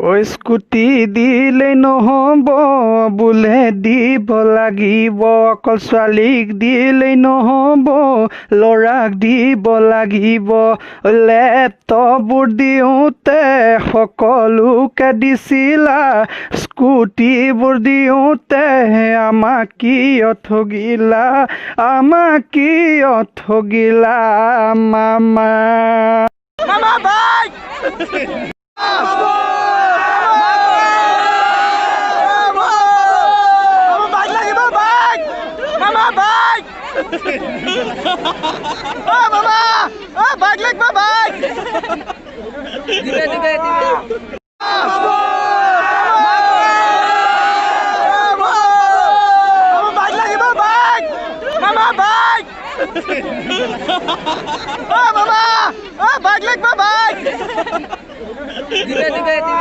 ও scooty দিলে নহ'ব বোলে দিব লাগিব অকল ছোৱালীক দিলেই নহ'ব ল'ৰাক দিব লাগিব লেপটপবোৰ দিওঁতে সকলোকে দিছিলা স্কুটিবোৰ দিওঁতে আমাক কিয় ঠগিলা আমাক কিয় ঠগিলা মামা Mama bike! Mama bike! Oh mama! Oh bike like my bike! Dibe. Mama bike like my bike! Mama bike! Oh mama! Oh bike like my bike! Dibe.